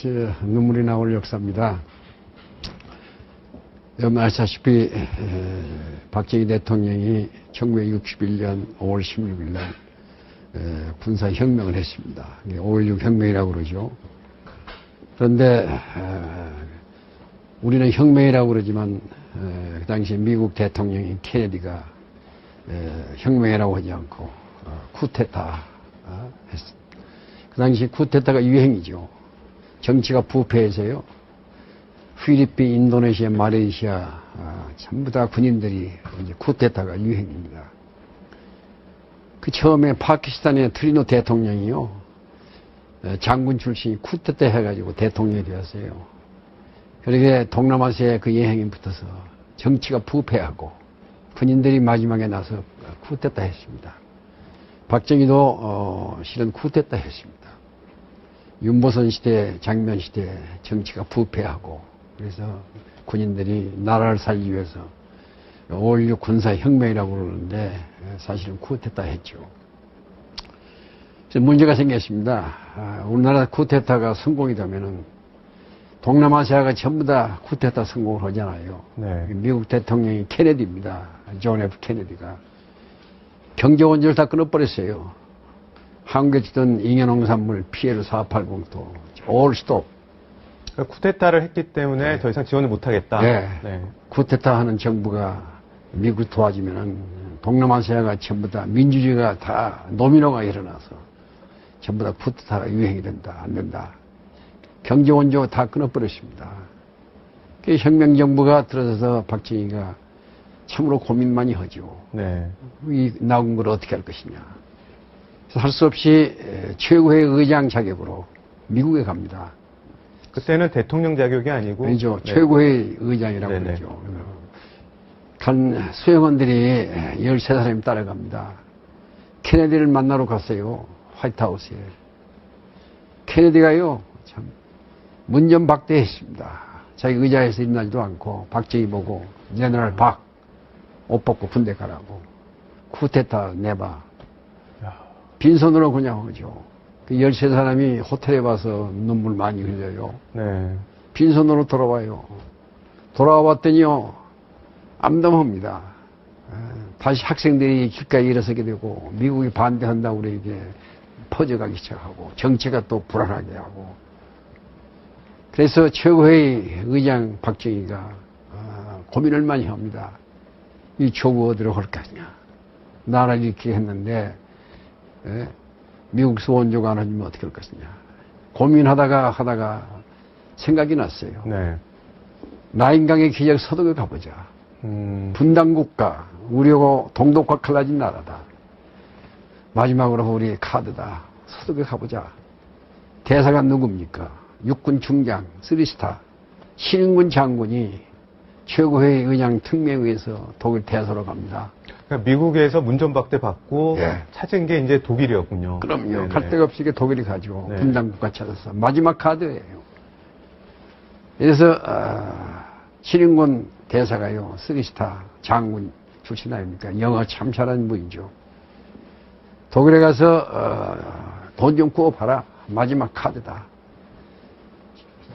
눈물이 나올 역사입니다. 여러분 아시다시피 박정희 대통령이 1961년 5월 16일 날 군사혁명을 했습니다. 5.16 혁명이라고 그러죠. 그런데 우리는 혁명이라고 그러지만 그 당시 미국 대통령인 케네디가 혁명이라고 하지 않고 쿠데타 했습니다. 그 당시 쿠데타가 유행이죠. 정치가 부패해서요. 필리핀, 인도네시아, 말레이시아 전부 다 군인들이 이제 쿠데타가 유행입니다. 그 처음에 파키스탄의 트리노 대통령이요. 장군 출신이 쿠데타 해가지고 대통령이 되었어요. 그렇게 동남아시아의 그 여행이 붙어서 정치가 부패하고 군인들이 마지막에 나서 쿠데타 했습니다. 박정희도 실은 쿠데타 했습니다. 윤보선 시대, 장면 시대 정치가 부패하고 그래서 군인들이 나라를 살기 위해서 5.16 군사혁명이라고 그러는데 사실은 쿠데타 했죠. 그래서 문제가 생겼습니다. 우리나라 쿠데타가 성공이 되면은 동남아시아가 전부 다 쿠데타 성공을 하잖아요. 네. 미국 대통령이 케네디입니다. 존 F 케네디가 경제 원조를 다 끊어버렸어요. 한국에 지던 잉여농산물 피해를 480도 올 스톱. 그러니까 쿠데타를 했기 때문에 더 이상 지원을 못하겠다. 네. 네. 쿠데타 하는 정부가 미국이 도와주면은 동남아시아가 전부 다 민주주의가 다 노미노가 일어나서 전부 다 쿠데타가 유행이 된다. 안 된다. 경제 원조 다 끊어버렸습니다. 그 혁명정부가 들어서서 박정희가 참으로 고민 많이 하죠. 네. 이 나온 걸 어떻게 할 것이냐. 할 수 없이 최고의 의장 자격으로 미국에 갑니다. 그때는 대통령 자격이 아니고. 아니죠. 네. 최고의 의장이라고 네네. 그러죠. 간 수행원들이 13사람이 따라갑니다. 케네디를 만나러 갔어요. 화이트하우스에. 케네디가요, 참, 문전박대했습니다. 자기 의자에서 일어나지도 않고, 박정희 보고, 제너럴 박, 옷 벗고 군대 가라고. 쿠데타 내봐. 빈손으로 그냥 오죠. 그 13사람이 호텔에 와서 눈물 많이 흘려요. 네. 빈손으로 돌아와요. 돌아와 봤더니요, 암담합니다. 다시 학생들이 길가에 일어서게 되고, 미국이 반대한다고 이렇게 퍼져가기 시작하고, 정치가 또 불안하게 하고. 그래서 최고의 의장 박정희가 고민을 많이 합니다. 이 조국 어디로 갈 거냐. 나라를 이렇게 했는데, 미국에서 원조가 안 해주면 어떻게 할 것이냐. 고민하다가 생각이 났어요. 네. 라인강의 기적 서독에 가보자. 분단국가, 우리하고 동독과 갈라진 나라다. 마지막으로 우리의 카드다. 서독에 가보자. 대사가 누굽니까? 육군 중장, 3스타, 신인군 장군이 최고의 의장 특명위에서 독일 대사로 갑니다. 그러니까 미국에서 문전박대 받고 예. 찾은 게 이제 독일이었군요. 그럼요. 네네. 갈 데가 없이 독일이 가죠. 네. 분단국가 찾아서. 마지막 카드예요. 그래서 신인군 대사가요. 3스타 장군 출신 아닙니까? 영어 참 잘하는 분이죠. 독일에 가서 돈 좀 구워봐라. 마지막 카드다.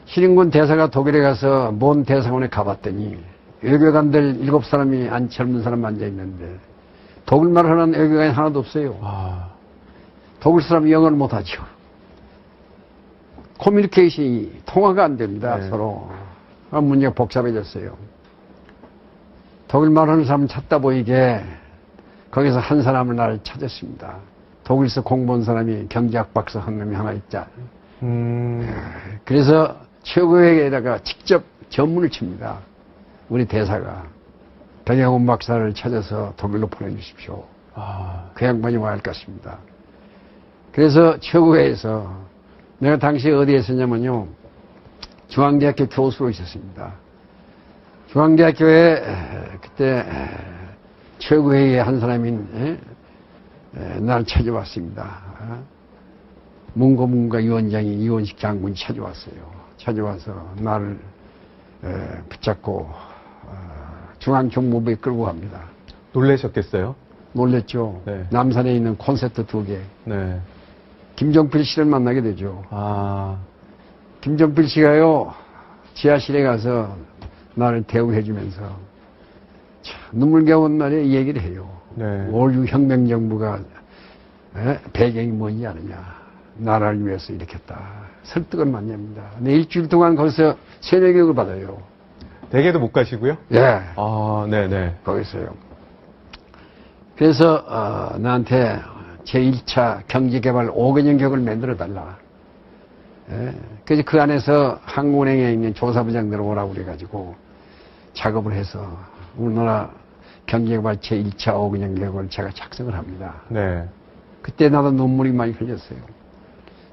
신인군 대사가 독일에 가서 먼 대사관에 가봤더니 외교관들 7사람이 젊은 사람 앉아있는데 독일말 하는 외교관이 하나도 없어요. 독일 사람이 영어를 못하죠. 커뮤니케이션이 통화가 안 됩니다. 네. 서로. 문제가 복잡해졌어요. 독일말 하는 사람 찾다 보이게 거기서 한 사람을 나를 찾았습니다. 독일에서 공부한 사람이 경제학 박사 한 놈이 하나 있자. 그래서 최고에다가 직접 전문을 칩니다. 우리 대사가 변형훈 박사를 찾아서 독일로 보내주십시오. 그 양반이 와야 할 것 같습니다. 그래서 최고회에서 내가 당시에 어디에 있었냐면요. 중앙대학교 교수로 있었습니다. 중앙대학교에 그때 최고회의 한 사람인 나를 찾아왔습니다. 문고문과 위원장이 이원식 장군이 찾아왔어요. 찾아와서 나를 붙잡고 중앙정보부에 끌고 갑니다. 놀라셨겠어요? 놀랬죠. 네. 남산에 있는 콘서트 2개. 네. 김정필 씨를 만나게 되죠. 김정필 씨가요, 지하실에 가서 나를 대우해주면서 참 눈물겨운 날에 이 얘기를 해요. 네. 5.16 혁명정부가 배경이 뭔지 아느냐. 나라를 위해서 일으켰다. 설득을 많이 합니다. 네, 일주일 동안 거기서 세뇌교육을 받아요. 댁에도 못 가시고요? 예, 아, 네네. 거기서요. 그래서 나한테 제1차 경제개발 5개년 계획을 만들어달라. 예, 그래서 그 안에서 한국은행에 있는 조사부장들 오라고 그래가지고 작업을 해서 우리나라 경제개발 제1차 5개년 계획을 제가 작성을 합니다. 네. 그때 그때 나도 눈물이 많이 흘렸어요.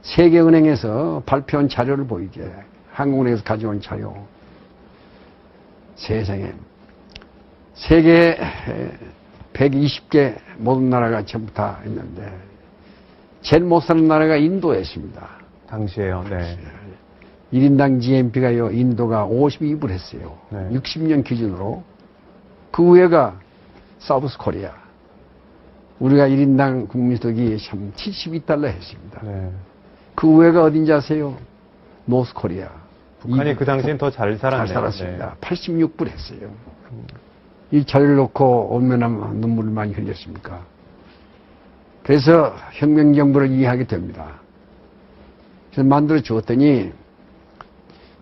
세계은행에서 발표한 자료를 보이게, 한국은행에서 가져온 자료. 세상에 세계 120개 모든 나라가 전부 다 있는데 제일 못 사는 나라가 인도였습니다. 당시에요. 네. 1인당 GNP가요, 인도가 52불 했어요. 네. 60년 기준으로. 그 위에가 사우스 코리아. 우리가 1인당 국민소득이 참 72달러 했습니다. 네. 그 위에가 어딘지 아세요? 노스 코리아. 북한이 그 당시엔 더 잘 살았네요. 잘 살았습니다. 86불 했어요. 이 자료를 놓고 얼마나 눈물을 많이 흘렸습니까? 그래서 혁명정부를 이해하게 됩니다. 그래서 만들어 주었더니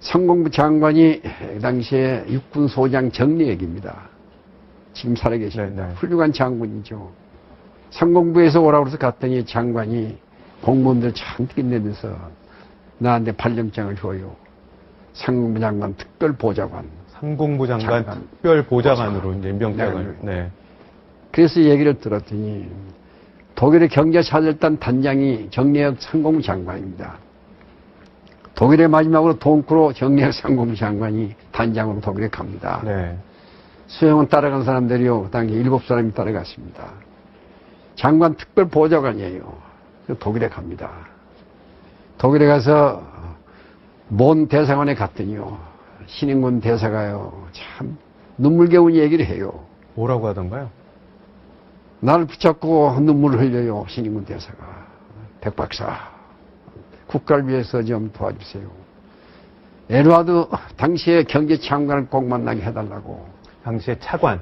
상공부 장관이 당시에 육군소장 정리액입니다. 지금 살아계십니다. 네, 네. 훌륭한 장군이죠. 상공부에서 오라고 해서 갔더니 장관이 공무원들 잔뜩 내면서 나한테 발령장을 줘요. 상공부 장관 특별보좌관. 상공부 장관 특별 보좌관으로 이제 임명장을. 네. 네. 그래서 얘기를 들었더니 독일의 경제사절단 단장이 정례혁 상공부 장관입니다. 독일의 마지막으로 동크로 정례혁 상공부 장관이 단장으로 독일에 갑니다. 네. 수영은 따라간 사람들이요. 그 당시 7사람이 따라갔습니다. 장관 특별보좌관이에요. 독일에 갑니다. 독일에 가서 몬 대사관에 갔더니요. 신인군 대사가요. 참 눈물겨운 얘기를 해요. 뭐라고 하던가요? 나를 붙잡고 눈물을 흘려요. 신인군 대사가. 백 박사, 국가를 위해서 좀 도와주세요. 에드와드 당시에 경제장관을 꼭 만나게 해달라고. 당시에 차관.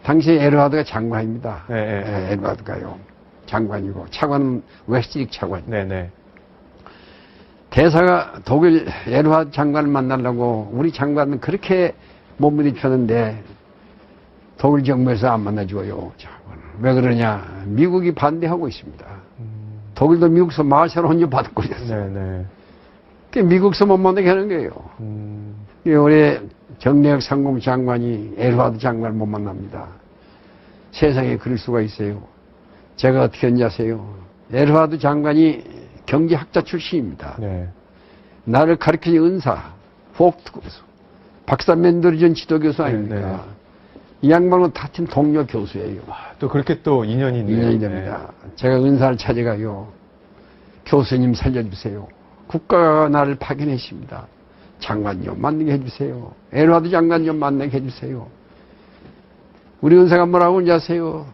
당시에 에드와드가 장관입니다. 네, 네. 네, 에드와드가요. 장관이고 차관은 웨스트릭 차관. 네네. 대사가 독일 에드와드 장관을 만나려고 우리 장관은 그렇게 못 부딪혔는데 독일 정부에서 안 만나줘요. 장관을. 왜 그러냐? 미국이 반대하고 있습니다. 독일도 미국서 마샬 혼주 받고 있었어요. 네네. 그러니까 미국서 못 만나게 하는 거예요. 우리 정례혁 상공부 장관이 에드와드 장관을 못 만납니다. 세상에 그럴 수가 있어요. 제가 어떻게 했는지 아세요? 에드와드 장관이 경제학자 출신입니다. 네. 나를 가르친 은사, 포크트 교수, 박사 맨더리전 지도교수 아닙니까? 네, 네. 이 양반은 같은 동료 교수예요. 또 그렇게 또 인연이 있네요. 인연이 됩니다. 제가 은사를 찾아가요. 교수님 살려주세요. 국가가 나를 파견했습니다. 장관 좀 만나게 해주세요. 에드와드 장관 좀 만나게 해주세요. 우리 은사가 뭐라고 하는지 아세요?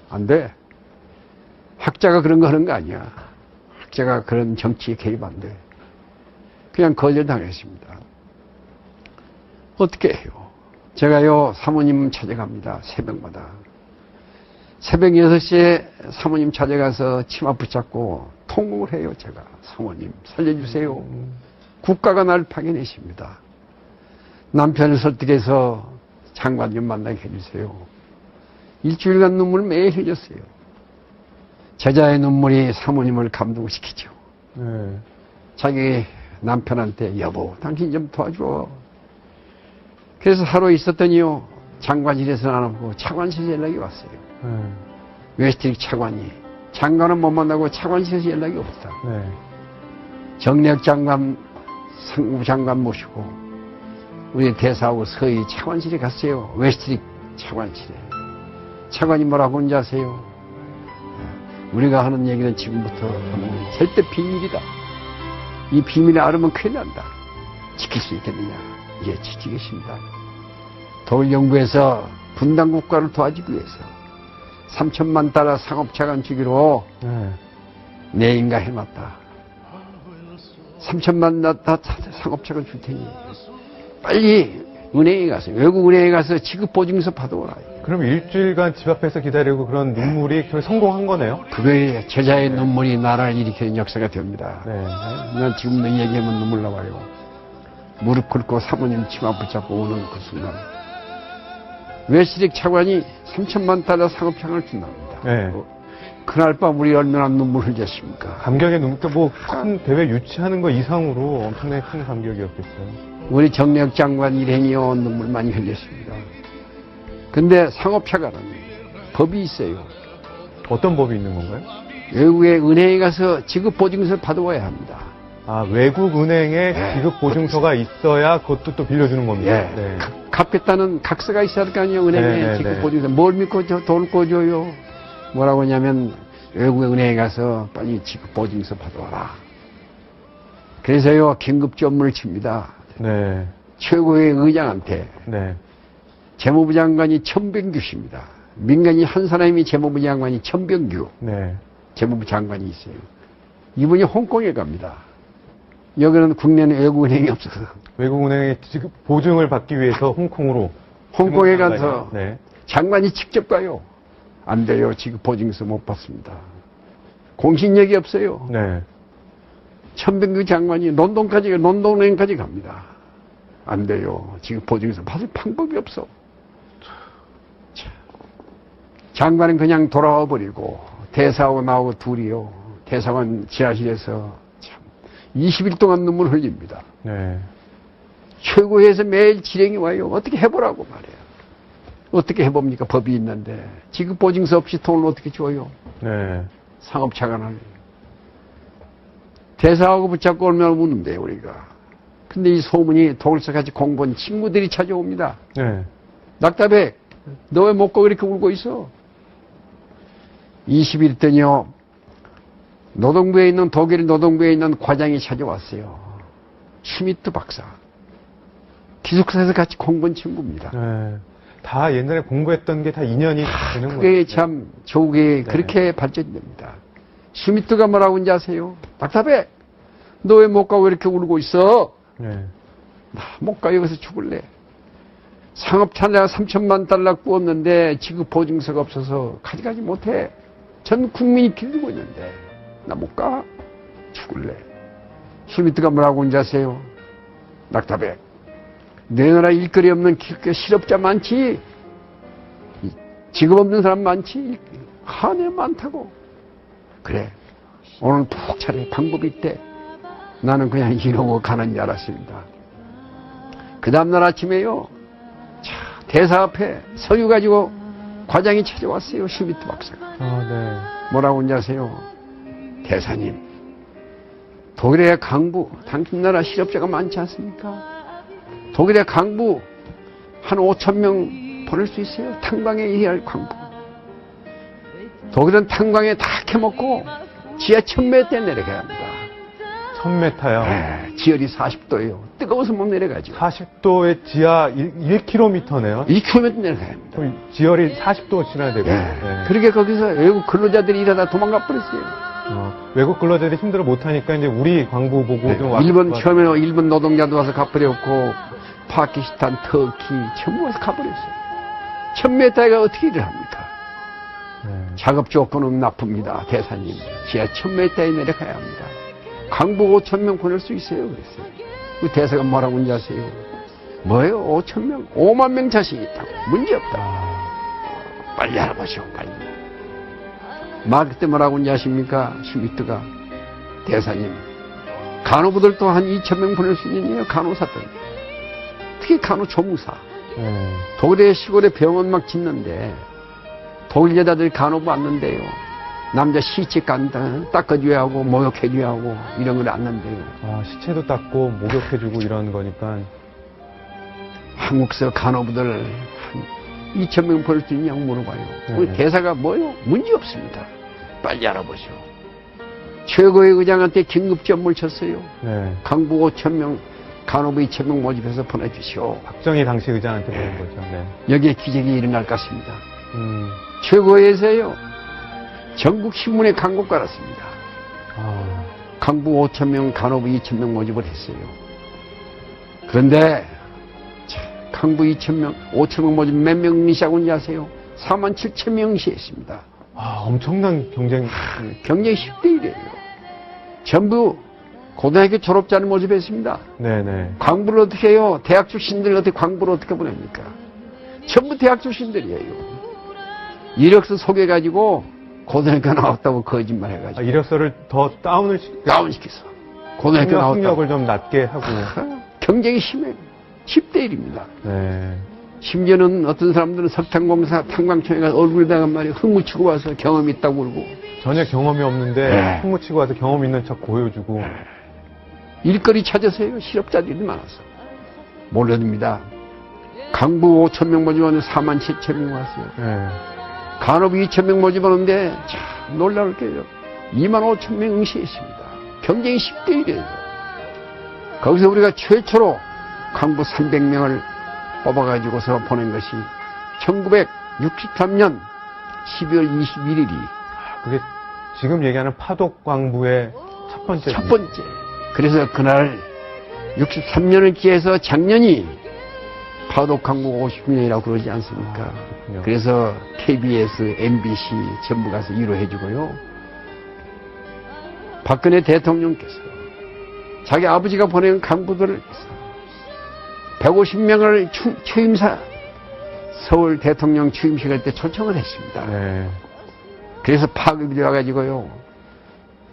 안 돼. 학자가 그런 거 하는 거 아니야. 학자가 그런 정치에 개입 안 돼. 그냥 거절당했습니다. 어떻게 해요? 제가요, 사모님 찾아갑니다. 새벽마다. 새벽 6시에 사모님 찾아가서 치마 붙잡고 통곡을 해요, 제가. 사모님, 살려주세요. 국가가 나를 파견했습니다. 남편을 설득해서 장관 좀 만나게 해주세요. 일주일간 눈물을 매일 흘렸어요. 제자의 눈물이 사모님을 감동시키죠. 네. 자기 남편한테 여보, 당신 좀 도와줘. 그래서 하루 있었더니요, 장관실에서 안 오고 차관실에서 연락이 왔어요. 네. 웨스트릭 차관이. 장관은 못 만나고 차관실에서 연락이 없다. 네. 정례혁 장관, 상무 장관 모시고 우리 대사하고 서희 차관실에 갔어요. 웨스트릭 차관실에. 차관이 뭐라고 하는지 아세요? 우리가 하는 얘기는 지금부터 하는 절대 비밀이다. 이 비밀을 알으면 큰일 난다. 지킬 수 있겠느냐? 예, 지키겠습니다. 독일 정부에서 분단 국가를 도와주기 위해서 3천만 달러 상업자관 주기로 네. 내인가 해놨다. 3천만 다 상업차가 줄 테니 빨리 은행에 가서 외국 은행에 가서 지급 보증서 받아오라. 그럼 일주일간 집 앞에서 기다리고 그런 눈물이 결국 성공한 거네요? 그거에 제자의 눈물이 나라를 일으키는 역사가 됩니다. 네. 난 지금도 얘기하면 눈물 나와요. 무릎 꿇고 사모님 치마 붙잡고 오는 그 순간. 웨스트릭 차관이 3천만 달러 상업창을 준답니다. 네. 그날 밤 우리 얼마나 눈물 흘렸습니까? 감격의 눈물, 큰 대회 유치하는 거 이상으로 엄청나게 큰 감격이었겠어요. 우리 정력 장관 일행이요 눈물 많이 흘렸습니다. 근데 상업차관은 법이 있어요. 어떤 법이 있는 건가요? 외국의 은행에 가서 지급 보증서를 받아와야 합니다. 아, 외국 은행에 네. 지급 보증서가 있어야 그것도 또 빌려주는 겁니다. 예. 네. 갚겠다는 각서가 있어야 할 거 아니에요. 은행에 네, 지급 네. 보증서. 뭘 믿고 돈을 꿔줘요? 뭐라고 하냐면 외국의 은행에 가서 빨리 지급 보증서 받아와라. 그래서요 긴급전문을 칩니다. 네. 최고의 의장한테 네. 재무부 장관이 천병규 씨입니다. 민간인 한 사람이 재무부 장관이 천병규 네. 재무부 장관이 있어요. 이분이 홍콩에 갑니다. 여기는 국내는 외국은행이 없어서 외국 은행에 지급 보증을 받기 위해서 홍콩으로. 홍콩에 지급 가서 네. 장관이 직접 가요. 안 돼요. 지급 보증서 못 받습니다. 공신력이 없어요. 네. 천병규 장관이 런던은행까지 갑니다. 안 돼요. 지급 보증서 받을 방법이 없어. 참. 장관은 그냥 돌아와 버리고 대사하고 나하고 둘이요. 대사관 지하실에서 참 20일 동안 눈물 흘립니다. 네. 최고에서 매일 지령이 와요. 어떻게 해보라고 말해요. 어떻게 해봅니까? 법이 있는데. 지급 보증서 없이 돈을 어떻게 줘요? 네. 상업차관을. 대사하고 붙잡고 오면 우는데 우리가. 근데 이 소문이 독일서 같이 공부한 친구들이 찾아옵니다. 네. 낙타백, 너 왜 못 가고 이렇게 울고 있어? 20일 때요. 노동부에 있는 독일 노동부에 있는 과장이 찾아왔어요. 슈미트 박사. 기숙사에서 같이 공부한 친구입니다. 네. 다 옛날에 공부했던 게 다 인연이 되는 거예요. 그게 참 조국에 그렇게 발전됩니다. 슈미트가 뭐라고 하는지 아세요? 낙타백, 너 왜 못 가고 이렇게 울고 있어? 네. 나 못 가, 여기서 죽을래. 상업차 내가 3천만 달러 꾸었는데 지급 보증서가 없어서 가져가지 못해. 전 국민이 기다리고 있는데 나 못 가. 죽을래. 슈미트가 뭐라고 하는지 아세요? 낙타백, 내 나라 일거리 없는 실업자 많지? 직업 없는 사람 많지? 한해 많다고. 그래, 오늘 푹 차려. 방법이 있대. 나는 그냥 이러고 가는 줄 알았습니다. 그 다음날 아침에요, 자, 대사 앞에 서유 가지고 과장이 찾아왔어요. 슈미트 박사가. 아, 네. 뭐라고 하는지 아세요? 대사님, 독일의 강부, 당신 나라 실업자가 많지 않습니까? 독일의 강부 한 5천 명 보낼 수 있어요. 탄광에 일할 강부. 독일은 탄광에 다 캐먹고 지하 1000m에 내려가야 합니다. 1000m요? 네, 지열이 40도예요. 뜨거워서 못 내려가죠. 40도의 지하 1km네요? 2km 내려가야 합니다. 그럼 지열이 40도 지나야 되고. 네. 네. 그렇게 거기서 외국 근로자들이 일하다 도망가 버렸어요. 외국 근로자들이 힘들어 못하니까 이제 우리 광부 보고 네. 좀 일본 처음에는 일본 노동자도 와서 가버렸고 파키스탄, 터키 전부 와서 가버렸어요. 1000m가 어떻게 일을 합니까? 네. 작업 조건은 나쁩니다. 대사님, 지하 1000m에 내려가야 합니다. 강부 5,000명 보낼 수 있어요. 그랬어요. 그 대사가 뭐라고 하는지 아세요? 뭐예요? 5,000명? 5만 명 자신이 있다고. 문제없다. 빨리 알아보시오. 빨리. 막 그때 뭐라고 하는지 아십니까? 슈미트가. 대사님, 간호부들도 한 2,000명 보낼 수 있느냐요? 간호사들. 특히 간호조무사. 독일의 시골에 병원 막 짓는데 독일 여자들 간호부 왔는데요. 남자 시체 닦아줘야 하고 목욕해줘야 하고 이런 걸 안는데요. 아, 시체도 닦고 목욕해주고 이런 거니까. 한국서 간호부들 한 2,000명 보낼 수 있냐고 물어봐요. 우리 대사가 뭐요? 문제 없습니다. 빨리 알아보시오. 최고의 의장한테 긴급 전무를 쳤어요. 네. 강부 5,000명, 간호부 2,000명 모집해서 보내주시오. 박정희 당시 의장한테 보낸 거죠. 네. 여기에 기적이 일어날 것 같습니다. 음. 최고에서요, 전국 신문에 광고 깔았습니다. 아. 강부 5,000명, 간호부 2,000명 모집을 했어요. 그런데 강부 2,000명, 5,000명 모집 몇 명 응시하고는지 아세요? 47,000명 응시했습니다. 아, 엄청난 경쟁. 경쟁이 10대 1이에요. 전부 고등학교 졸업자를 모집했습니다. 네네. 광부를 어떻게 해요? 대학 출신들 어떻게 광부를 어떻게 보냅니까? 전부 대학 출신들이에요. 이력서 소개해가지고 고등학교 나왔다고 거짓말 해가지고. 아, 이력서를 더 다운시켜서. 고등학교 나왔다고. 학력을 좀 낮게 하고. 경쟁이 심해요. 10대 1입니다. 네. 심지어는 어떤 사람들은 석탄공사 탄광청에 가서 얼굴에다가 말이야 흙 묻히고 와서 경험이 있다고 그러고. 전혀 경험이 없는데 네. 흙 묻히고 와서 경험 있는 척 보여주고. 일거리 찾아서요. 실업자들이 많아서. 몰라듭니다. 강부 5,000명 모집하는데 47,000명 왔어요. 네. 간호부 2,000명 모집하는데 참 놀라울 게요. 25,000명 응시했습니다. 경쟁이 10대 1이에요. 거기서 우리가 최초로 강부 300명을 뽑아가지고서 보낸 것이 1963년 12월 21일이 그게 지금 얘기하는 파독광부의 첫 번째. 첫 번째. 그래서 그날 63년을 기해서 작년이 파독강부 50년이라고 그러지 않습니까? 그렇군요. 그래서 KBS, MBC 전부 가서 위로해주고요. 박근혜 대통령께서 자기 아버지가 보낸 강부들을 위해서 150명을 취임사 서울 대통령 취임식 할 때 초청을 했습니다. 네. 그래서 파급이 되어가지고요.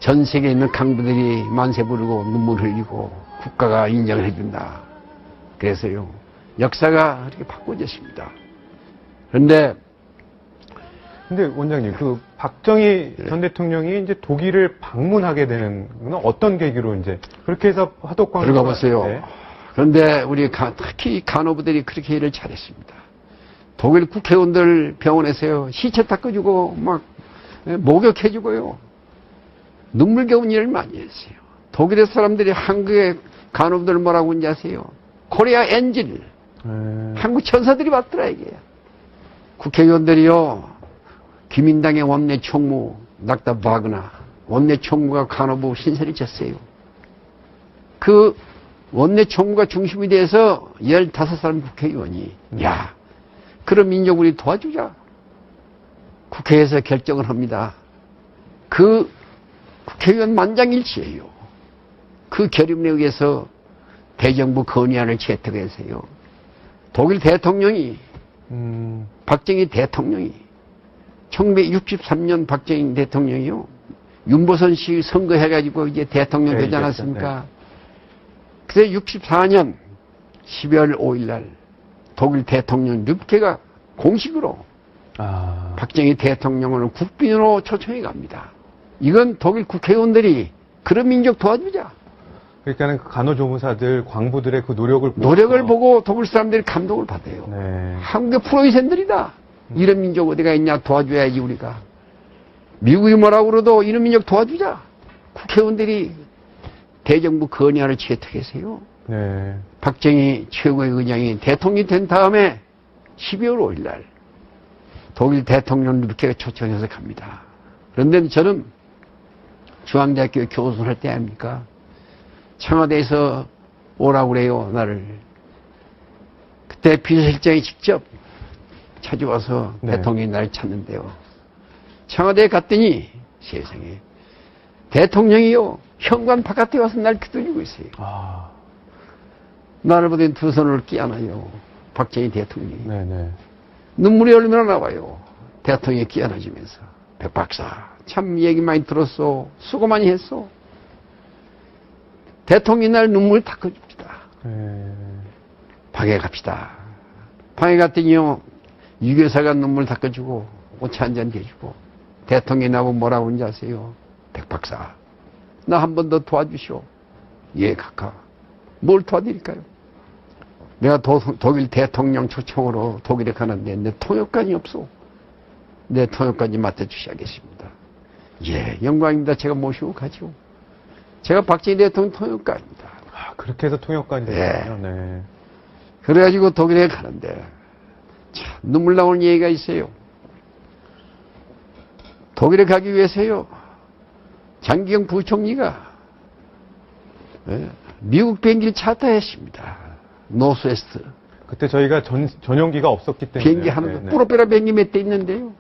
전 세계에 있는 강부들이 만세 부르고 눈물 흘리고 국가가 인정을 해준다. 그래서요. 역사가 이렇게 바꿔졌습니다. 그런데 원장님, 그 박정희 전 대통령이 이제 독일을 방문하게 되는 건 어떤 계기로 이제 그렇게 해서 파독광부 들어가 보세요. 네. 그런데 우리 특히 간호부들이 그렇게 일을 잘했습니다. 독일 국회의원들 병원에서요. 시체 닦아주고 막 목욕해주고요. 눈물겨운 일을 많이 했어요. 독일의 사람들이 한국의 간호부들 뭐라고 하는지 아세요? 코리아 엔젤. 한국 천사들이 왔더라 이게. 국회의원들이요. 기민당의 원내 총무 낙다 바그나 원내 총무가 간호부 신세를 졌어요. 그 원내 총무가 중심이 돼서 15사람 국회의원이 야 그런 민족 우리 도와주자. 국회에서 결정을 합니다. 그 국회의원 만장일치예요. 그 결의문에 의해서 대정부 건의안을 채택해서요. 독일 대통령이 박정희 대통령이 1963년 박정희 대통령이요. 윤보선 씨 선거해가지고 이제 대통령 되지 않았습니까? 그래서 64년 12월 5일 날 독일 대통령 르케가 공식으로 박정희 대통령을 국빈으로 초청해 갑니다. 이건 독일 국회의원들이 그런 민족 도와주자. 그러니까는 그 간호조무사들, 광부들의 그 노력을 보고 독일 사람들이 감동을 받아요. 네. 한국의 프로이센들이다. 이런 민족 어디가 있냐 도와줘야지 우리가. 미국이 뭐라고 그러도 이런 민족 도와주자. 국회의원들이 대정부 건의안을 채택했어요. 네. 박정희 최고의 의장이 대통령이 된 다음에 12월 5일 날 독일 대통령 르케가 초청해서 갑니다. 그런데 저는 중앙대학교 교수를 할 때 아닙니까? 청와대에서 오라고 그래요, 나를. 그때 비서실장이 직접 찾아와서 네. 대통령이 나를 찾는데요. 청와대에 갔더니 세상에 대통령이요, 현관 바깥에 와서 날 기다리고 있어요. 나를 보더니 두 손을 끼안아요. 박정희 대통령이. 네네. 눈물이 얼마나 나와요. 대통령이 끼안아주면서. 백 박사, 참 얘기 많이 들었어. 수고 많이 했어. 대통령이 날 눈물 닦아줍시다. 방에 갑시다. 방에 갔더니요, 유교사가 눈물 닦아주고, 오차 한잔 대주고, 대통령이 나보고 뭐라고 하는지 아세요? 백 박사, 나 한 번 더 도와주시오. 예, 각하. 뭘 도와드릴까요? 내가 독일 대통령 초청으로 독일에 가는데 내 통역관이 없어. 내 통역관이 맡아주셔야겠습니다. 예, 영광입니다. 제가 모시고 가죠. 제가 박정희 대통령 통역관입니다. 그렇게 해서 통역관이 됐군요. 네. 그래가지고 독일에 가는데 참 눈물 나오는 얘기가 있어요. 독일에 가기 위해서요. 장기경 부총리가 예? 미국 비행기를 차타했습니다. 노스웨스트. 그때 저희가 전용기가 없었기 때문에. 비행기 하는 거, 프로페러 비행기 몇 대 있는데요.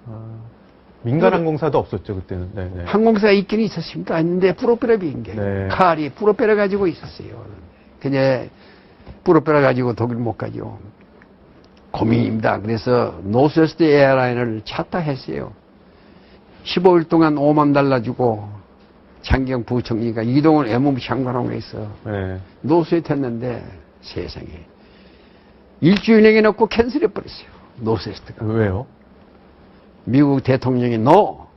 민간 항공사도 없었죠, 그때는. 네, 네. 항공사가 있긴 있었습니다. 있는데 프로페러 비행기. 네. 칼이 프로페러 가지고 있었어요. 그냥 프로페러 가지고 독일 못 가죠. 고민입니다. 그래서 노스웨스트 에어라인을 차타했어요. 15일 동안 $50,000 주고 장기영 부총리가 이동을 외무부 장관하고 해서 네. 노스웨스트 했는데 세상에 일주일 내에 놓고 캔슬해버렸어요. 노스웨스트가. 왜요? 미국 대통령이 너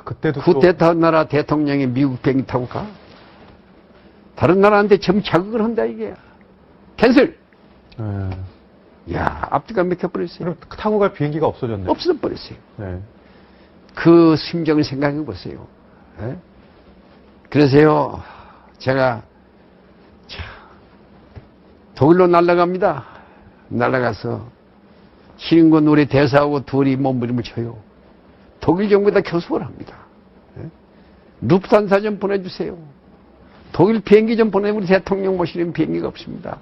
그때도 쿠데타 나라 대통령이 미국 비행기 타고 가? 다른 나라한테 점 자극을 한다 이게. 캔슬. 야, 앞뒤가 맥혀버렸어요. 그럼 타고 갈 비행기가 없어졌네요. 없어버렸어요. 네. 그 심정을 생각해 보세요. 예? 그래서요, 제가 독일로 날아갑니다. 날아가서 시린군 우리 대사하고 둘이 몸부림을 쳐요. 독일 정부에다 교섭을 합니다. 예? 루프탄사 좀 보내주세요. 독일 비행기 좀 우리 대통령 모시는 비행기가 없습니다.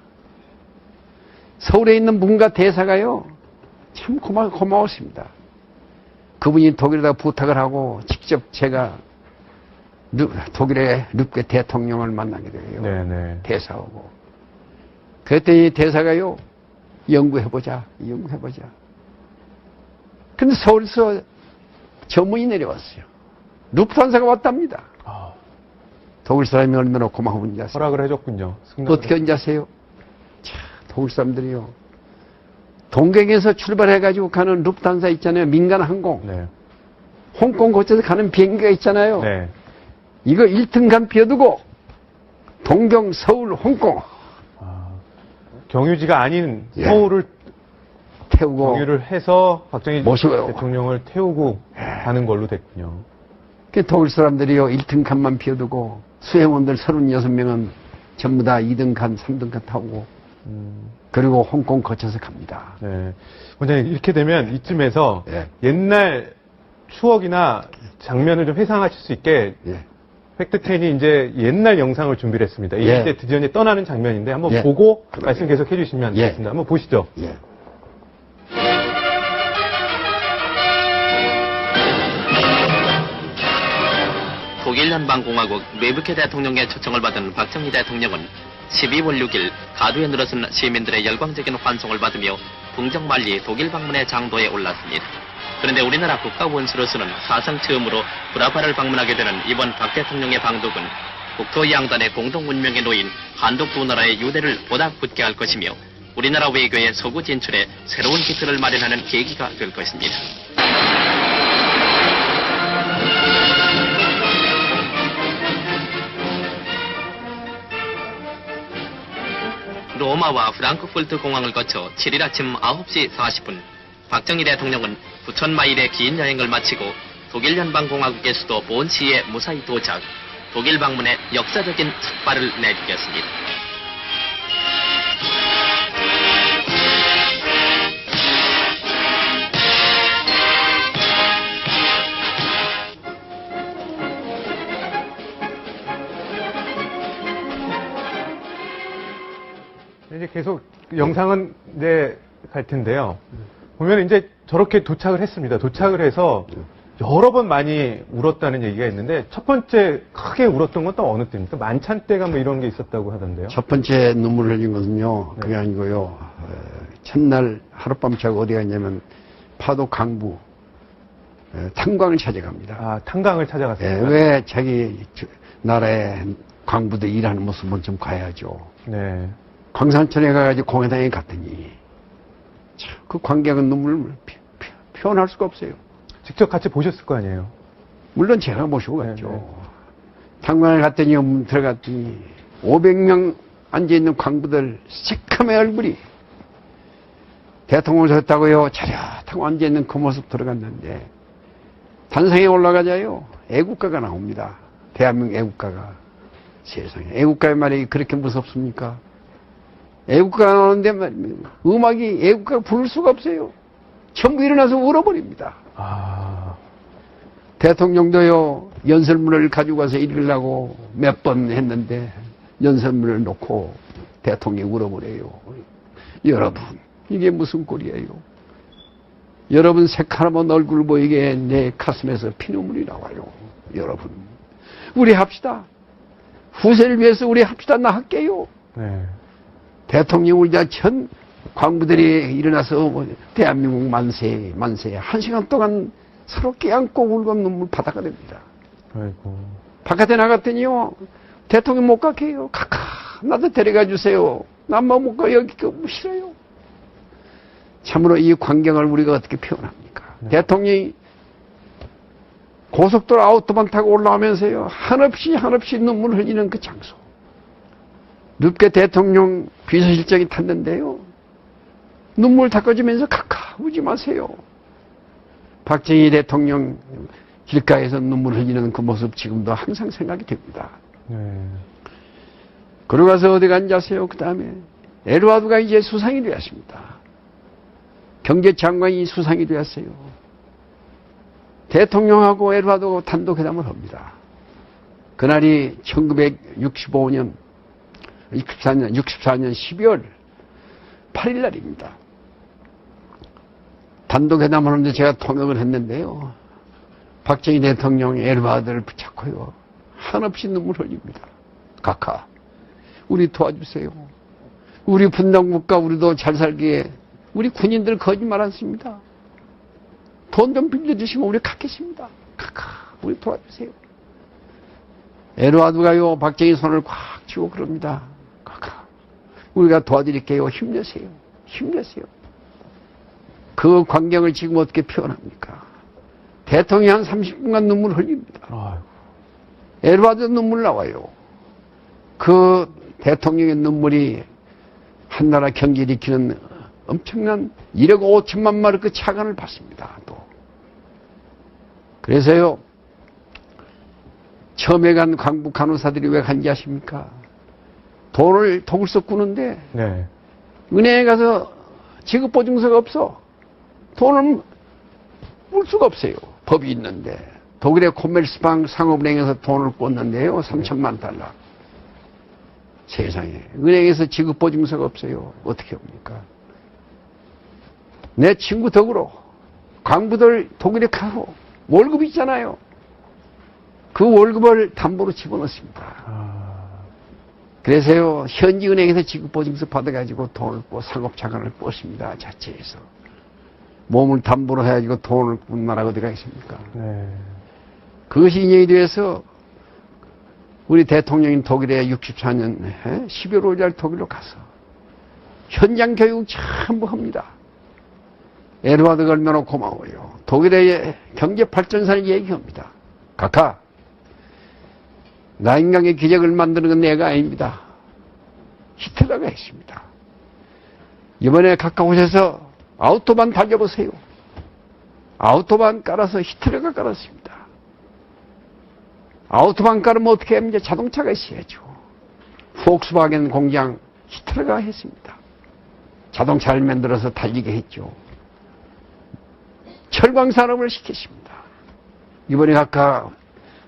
서울에 있는 문가 대사가요, 참 고마웠습니다. 그분이 독일에다 부탁을 하고 직접 제가 독일의 르게 대통령을 만나게 돼요. 네네. 대사하고. 그랬더니 대사가요, 연구해보자. 근데 서울에서 전문이 내려왔어요. 루프탄사가 왔답니다. 독일 사람이 얼마나 고마운지 아세요? 허락을 해줬군요. 어떻게 한지 아세요? 자, 독일 사람들이요. 동경에서 출발해가지고 가는 루프탄사 있잖아요. 민간 항공. 네. 홍콩 거쳐서 가는 비행기가 있잖아요. 네. 이거 1등간 비워두고 동경, 서울, 홍콩 경유지가 아닌 예. 서울을 태우고 경유를 해서 박정희 모시고요. 대통령을 태우고 가는 걸로 됐군요. 그 독일 사람들이요. 1등간만 비워두고 수행원들 36명은 전부 다 2등간, 3등간 타고 그리고 홍콩 거쳐서 갑니다. 네. 원장님, 이렇게 되면 이쯤에서 예. 옛날 추억이나 장면을 좀 회상하실 수 있게 예. 팩트10이 이제 옛날 영상을 준비를 했습니다. 예. 이제 드디어 이제 떠나는 장면인데 한번 예. 보고 그러게요. 말씀 계속 해주시면 예. 되겠습니다. 한번 보시죠. 예. 독일 연방공화국 뇌부케 대통령의 초청을 받은 박정희 대통령은 12월 6일 가두에 늘어선 시민들의 열광적인 환송을 받으며 풍정만리 독일 방문의 장도에 올랐습니다. 그런데 우리나라 국가원수로서는 사상 처음으로 브라바를 방문하게 되는 이번 박 대통령의 방독은 국토 양단의 공동 운명에 놓인 한독 두 나라의 유대를 보다 굳게 할 것이며 우리나라 외교의 서구 진출에 새로운 기틀을 마련하는 계기가 될 것입니다. 로마와 프랑크푸르트 공항을 거쳐 7일 아침 9시 40분 박정희 대통령은 9,000마일의 긴 여행을 마치고 독일 연방공화국의 수도 본시에 무사히 도착, 독일 방문에 역사적인 삭발을 내디뎠습니다. 이제 계속 영상은 이제 갈 텐데요. 보면 이제 저렇게 도착을 했습니다. 도착을 해서 여러 번 많이 울었다는 얘기가 있는데 첫 번째 크게 울었던 건 또 어느 때입니까? 만찬 때가 뭐 이런 게 있었다고 하던데요. 첫 번째 눈물을 흘린 것은요, 그게 네. 아니고요. 첫날 하룻밤 자고 어디 갔냐면 파도 강부 탄광을 찾아갑니다. 아, 탄광을 찾아갔습니다. 왜 자기 나라의 광부들 일하는 모습은 좀 가야죠. 네. 광산천에 가가지고 공회당에 갔더니 참, 그 관객은 눈물을 표현할 수가 없어요. 직접 같이 보셨을 거 아니에요. 물론 제가 모시고 네, 갔죠. 네. 탄광을 갔더니 들어갔더니 500명 앉아있는 광부들 새카매 얼굴이 대통령을 섰다고요. 차렷하고 앉아있는 그 모습 들어갔는데 단상에 올라가자요. 애국가가 나옵니다. 대한민국 애국가가. 세상에 애국가의 말이 그렇게 무섭습니까? 애국가가 나오는데 음악이 애국가가 부를 수가 없어요. 전부 일어나서 울어버립니다. 아, 대통령도요, 연설문을 가지고 가서 읽으려고 몇 번 했는데 연설문을 놓고 대통령이 울어버려요. 여러분, 이게 무슨 꼴이에요? 여러분 새카만 얼굴 보이게 내 가슴에서 피눈물이 나와요. 여러분, 우리 합시다. 후세를 위해서 우리 합시다. 나 할게요. 네. 대통령 울자 전 광부들이 일어나서 대한민국 만세, 만세. 1시간 동안 서로 껴안고 울고 눈물 바다가 됩니다. 아이고. 바깥에 나갔더니요, 대통령 못 가게 해요. 카카, 나도 데려가 주세요. 나만 못 가, 여기 싫어요. 참으로 이 광경을 우리가 어떻게 표현합니까? 네. 대통령이 고속도로 아우토반 타고 올라오면서요, 한없이 눈물 흘리는 그 장소. 늦게 대통령 비서실장이 탔는데요, 눈물 닦아주면서 카카, 우지 마세요. 박정희 대통령 길가에서 눈물 흘리는 그 모습 지금도 항상 생각이 됩니다. 네. 그러고 가서 어디 앉으세요? 그 다음에 에드와드가 이제 수상이 되었습니다. 경제장관이 수상이 되었어요. 대통령하고 에드와드하고 단독회담을 합니다. 그날이 1964년 12월 8일 날입니다. 단독회담을 하는데 제가 통역을 했는데요. 박정희 대통령이 에드와드를 붙잡고요, 한없이 눈물 흘립니다. 카카, 우리 도와주세요. 우리 분단국가 우리도 잘 살기에 우리 군인들 거짓말 않습니다. 돈 좀 빌려주시면 우리 갖겠습니다. 카카, 우리 도와주세요. 에드와드가요, 박정희 손을 꽉 쥐고 그럽니다. 카카, 우리가 도와드릴게요. 힘내세요. 힘내세요. 그 광경을 지금 어떻게 표현합니까? 대통령이 한 30분간 눈물 흘립니다. 아이고. 에드와드 눈물 나와요. 그 대통령의 눈물이 한 나라 경제를 일으키는 엄청난 1억 5천만 마르크 차관을 받습니다. 또. 그래서요, 처음에 간 광부 간호사들이 왜 간지 아십니까? 돈을 독일서 꾸는데, 네. 은행에 가서 지급보증서가 없어. 돈을 물 수가 없어요. 법이 있는데. 독일의 코메르스방 상업은행에서 돈을 꿨는데요, 3천만 달러. 세상에. 은행에서 지급보증서가 없어요. 어떻게 합니까? 내 친구 덕으로 광부들 독일에 가고 월급 있잖아요. 그 월급을 담보로 집어넣습니다. 그래서요, 현지 은행에서 지급보증서 받아가지고 돈을 꿔 상업자산을 꿨습니다. 자체에서. 몸을 담보로 해가지고 돈을 꾼 나라가 어디가 있습니까? 네. 그것이 인연이 돼서 우리 대통령인 독일에 64년 12월 5일 독일로 가서 현장 교육 전부 합니다. 에드와드가 얼마나 고마워요. 독일의 경제 발전사를 얘기합니다. 카카, 나인강의 기적을 만드는 건 내가 아닙니다. 히틀러가 했습니다. 이번에 카카 오셔서 아우토반 달려보세요. 아우토반 깔아서 히틀러가 깔았습니다. 아우토반 깔으면 어떻게 하면 이제 자동차가 있어야죠. 폭스바겐 공장 히틀러가 했습니다. 자동차를 만들어서 달리게 했죠. 철광 산업을 시켰습니다. 이번에 아까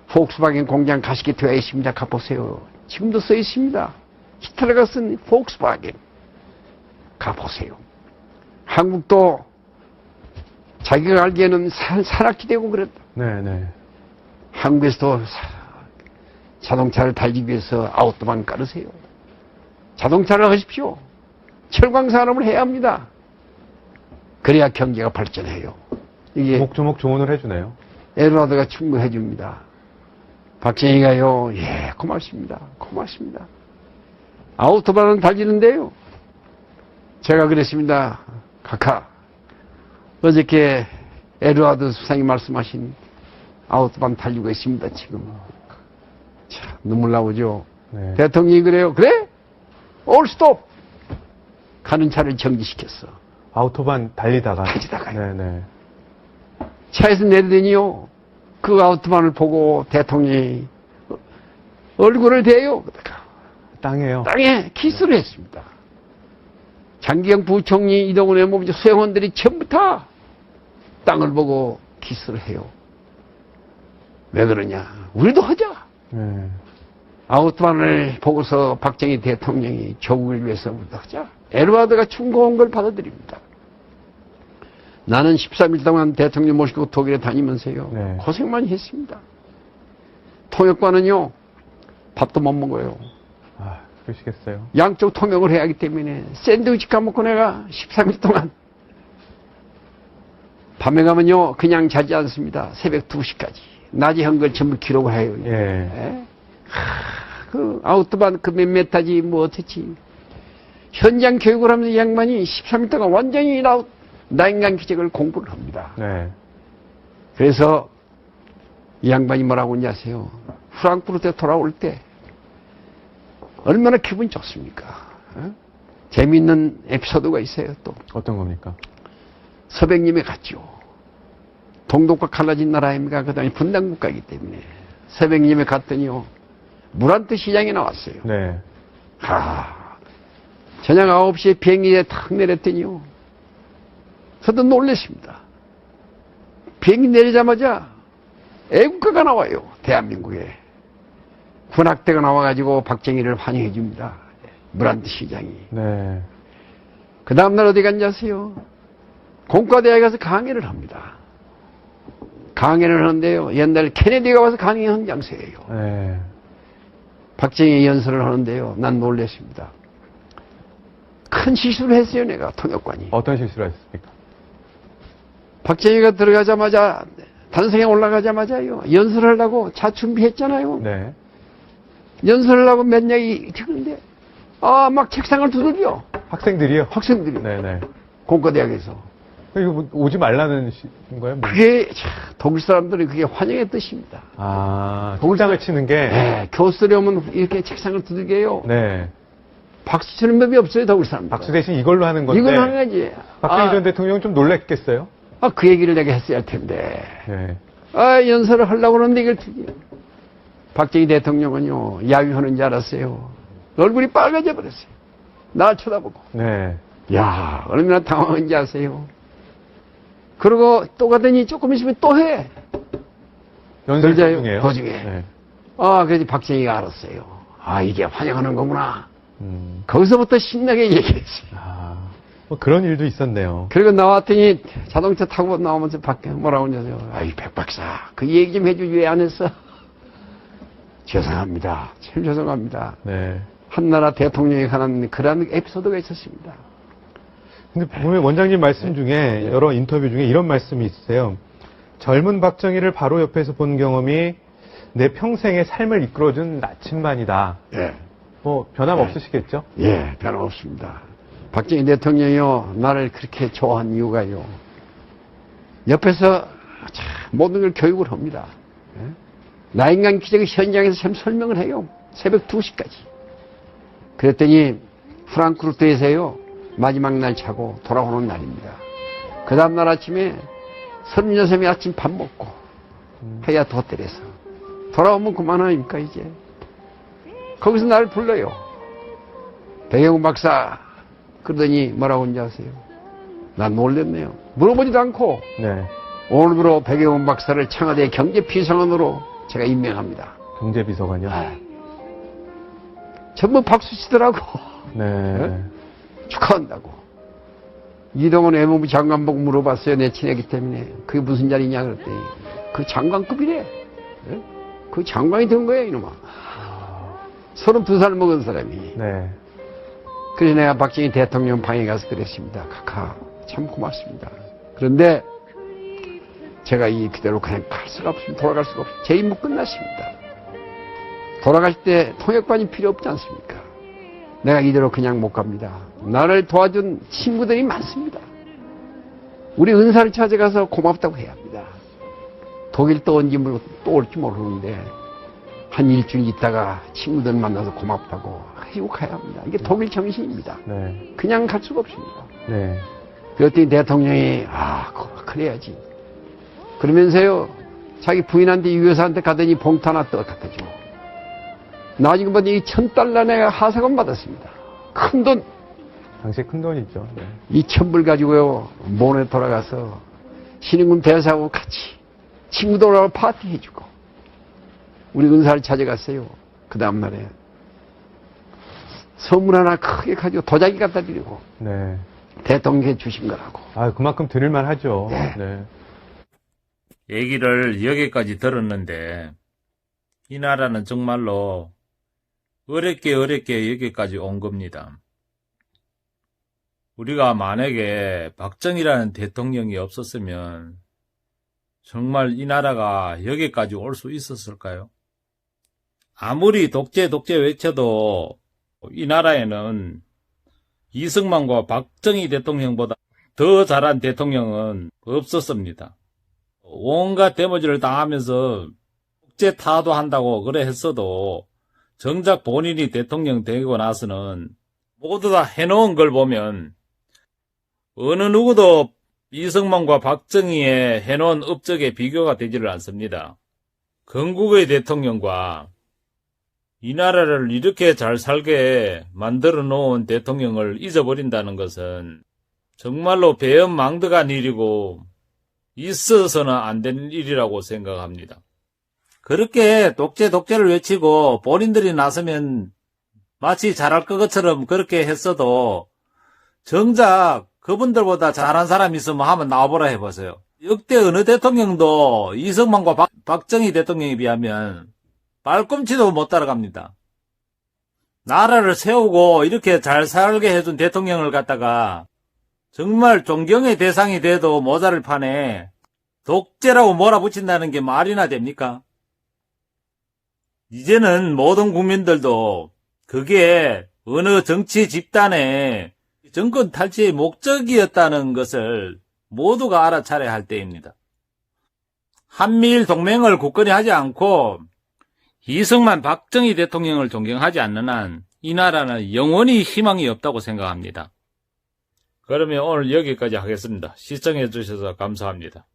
폭스바겐 공장 가시게 되어 있습니다. 가보세요. 지금도 써 있습니다. 히틀러가 쓴 폭스바겐. 가보세요. 한국도 자기가 알기에는 산악지대고 그랬다. 네. 한국에서도 자동차를 달리기 위해서 아우토반 깔으세요. 자동차를 하십시오. 철광 산업을 해야 합니다. 그래야 경제가 발전해요. 이게 조목조목 조언을 해주네요. 에드와드가 충분해 줍니다. 박정희가요, 예, 고맙습니다. 고맙습니다. 아우토반은 달리는데요. 제가 그랬습니다. 카카, 어저께 에드와드 수상이 말씀하신 아우토반 달리고 있습니다, 지금. 참, 눈물 나오죠. 네. 대통령이 그래요. 그래? 올 스톱! 가는 차를 정지시켰어. 아우토반 달리다가요. 네네. 차에서 내리더니요, 그 아우토반을 보고 대통령이 얼굴을 대요. 땅에요. 땅에 키스를 했습니다. 장기영 부총리, 이동훈 외무부 수행원들이 전부 다 땅을 보고 키스를 해요. 왜 그러냐? 우리도 하자. 네. 아우트만을 보고서 박정희 대통령이 조국을 위해서 하자. 에드와드가 충고한 걸 받아들입니다. 나는 13일 동안 대통령 모시고 독일에 다니면서요. 네. 고생 많이 했습니다. 통역관은요. 밥도 못 먹어요. 아, 그러시겠어요. 양쪽 통역을 해야 하기 때문에 샌드위치 까먹고 내가 13일 동안 밤에 가면요. 그냥 자지 않습니다. 새벽 2시까지. 낮에 한 걸 전부 기록을 해요. 예. 예? 그 아우트반 그 몇 타지 뭐 어떻지. 현장 교육을 하면서 이 양반이 13일 동안 완전히 나인간 기적을 공부를 합니다. 네. 그래서 이 양반이 뭐라고 하는지 아세요? 프랑크푸르트에 돌아올 때 얼마나 기분이 좋습니까? 어? 재미있는 에피소드가 있어요. 또 어떤 겁니까? 서백님이 갔죠. 동독과 갈라진 나라 아닙니까? 그 다음에 분단국가이기 때문에 서백님이 갔더니요. 무란트 시장에 나왔어요. 네. 저녁 9시에 비행기에 탁 내렸더니요. 저도 놀랐습니다. 비행기 내리자마자 애국가가 나와요. 대한민국에. 군악대가 나와가지고 박정희를 환영해 줍니다. 무란트 시장이. 네. 그 다음날 어디 갔냐 아세요? 공과대학에 가서 강의를 합니다. 강의를 하는데요. 옛날 케네디가 와서 강의한 장소예요. 네. 박정희 연설을 하는데요. 난 놀랐습니다. 큰 실수를 했어요. 내가 통역관이. 어떤 실수를 하셨습니까? 박정희가 들어가자마자 단성에 올라가자마자요. 연설을 하려고 차 준비했잖아요. 네. 연설을 하고 몇 명이 듣는데 막 책상을 두들겨. 학생들이요? 학생들이. 네네. 공과대학에서. 이거 뭐 오지 말라는 거예요? 뭐. 그게 독일 사람들이 그게 환영의 뜻입니다. 아, 동장을 치는 게. 네, 교수들이 오면 이렇게 책상을 두들겨요. 네. 박수 치는 법이 없어요, 독일 사람들. 박수 대신 이걸로 하는 건데. 이걸 하는 거지. 박정희 전 대통령은 좀 놀랐겠어요? 그 얘기를 내가 했어야 할 텐데. 네. 연설을 하려고 하는데 이걸 듣기. 박정희 대통령은요, 야유하는 줄 알았어요. 얼굴이 빨개져 버렸어요. 날 쳐다보고. 네. 야, 얼마나 당황한지 아세요? 그러고 또 가더니 조금 있으면 또 해. 연설 그러자요, 도중에요? 도중에. 네. 그래서 박정희가 알았어요. 이게 환영하는 거구나. 음. 거기서부터 신나게 얘기했어요. 뭐 그런 일도 있었네요. 그리고 나왔더니 자동차 타고 나오면서 밖에 뭐라고 하냐고요. 백 박사, 그 얘기 좀 해주지 왜 안 했어? 죄송합니다. 참 죄송합니다. 네. 한나라 대통령에 관한 그런 에피소드가 있었습니다. 근데 보면 원장님 말씀 중에 여러 인터뷰 중에 이런 말씀이 있으세요. 젊은 박정희를 바로 옆에서 본 경험이 내 평생의 삶을 이끌어준 나침반이다. 예. 뭐 변함없으시겠죠? 예, 변함없습니다. 박정희 대통령이요, 나를 그렇게 좋아한 이유가요. 옆에서 참 모든 걸 교육을 합니다. 예? 나인간 기적의 현장에서 참 설명을 해요. 새벽 2시까지. 그랬더니 프랑크푸르트에서요, 마지막 날 차고 돌아오는 날입니다. 그 다음날 아침에 36이 아침 밥 먹고 하얏트 호텔에서 돌아오면 그만하니까 이제 거기서 나를 불러요. 백영훈 박사. 그러더니 뭐라고 하는지 아세요? 난 놀랬네요. 물어보지도 않고 네. 오늘부로 백영훈 박사를 청와대 경제비서관으로 제가 임명합니다. 경제비서관이요? 전부 박수 치더라고. 네. 축하한다고. 이동원 외무부 장관 보고 물어봤어요. 내 친하기 때문에. 그게 무슨 자리냐 그랬더니 그 장관급이래. 그 장관이 된 거야 이놈아. 32살 먹은 사람이. 네. 그래서 내가 박정희 대통령 방에 가서 그랬습니다. 카카 참 고맙습니다. 그런데 제가 그대로 그냥 갈 수가 없습니다. 돌아갈 수가 없습니다. 제 임무 끝났습니다. 돌아갈 때 통역관이 필요 없지 않습니까? 내가 이대로 그냥 못 갑니다. 나를 도와준 친구들이 많습니다. 우리 은사를 찾아가서 고맙다고 해야 합니다. 독일 또 언제 또 올지 모르는데 한 일주일 있다가 친구들 만나서 고맙다고 하고 가야 합니다. 이게 독일 정신입니다. 네. 그냥 갈 수가 없습니다. 네. 그랬더니 대통령이 그래야지. 그러면서요 자기 부인한테 유여사한테 가더니 봉투 하나 또 갖다 줘. 나중에 보니 $1,000 내가 하사금 받았습니다. 큰 돈. 당시에 큰 돈이죠. 네. 2,000불 가지고요 몬에 돌아가서 신임군 대사하고 같이 친구들하고 파티 해주고 우리 은사를 찾아갔어요. 그 다음날에 선물 하나 크게 가지고 도자기 갖다 드리고 네. 대통령께 주신 거라고. 아, 그만큼 드릴만 하죠. 네. 네. 얘기를 여기까지 들었는데 이 나라는 정말로 어렵게 여기까지 온 겁니다. 우리가 만약에 박정희라는 대통령이 없었으면 정말 이 나라가 여기까지 올 수 있었을까요? 아무리 독재 외쳐도 이 나라에는 이승만과 박정희 대통령보다 더 잘한 대통령은 없었습니다. 온갖 데모지를 당하면서 국제 타도한다고 그래 했어도 정작 본인이 대통령 되고 나서는 모두 다 해놓은 걸 보면 어느 누구도 이승만과 박정희의 해놓은 업적에 비교가 되지를 않습니다. 건국의 대통령과 이 나라를 이렇게 잘 살게 만들어 놓은 대통령을 잊어버린다는 것은 정말로 배은망덕한 일이고 있어서는 안 되는 일이라고 생각합니다. 그렇게 독재를 외치고 본인들이 나서면 마치 잘할 것처럼 그렇게 했어도 정작 그분들보다 잘한 사람이 있으면 한번 나와보라 해보세요. 역대 어느 대통령도 이승만과 박정희 대통령에 비하면 발꿈치도 못 따라갑니다. 나라를 세우고 이렇게 잘 살게 해준 대통령을 갖다가 정말 존경의 대상이 돼도 모자를 판에 독재라고 몰아붙인다는 게 말이나 됩니까? 이제는 모든 국민들도 그게 어느 정치 집단의 정권 탈취의 목적이었다는 것을 모두가 알아차려야 할 때입니다. 한미일 동맹을 굳건히 하지 않고 이승만, 박정희 대통령을 존경하지 않는 한 이 나라는 영원히 희망이 없다고 생각합니다. 그러면 오늘 여기까지 하겠습니다. 시청해 주셔서 감사합니다.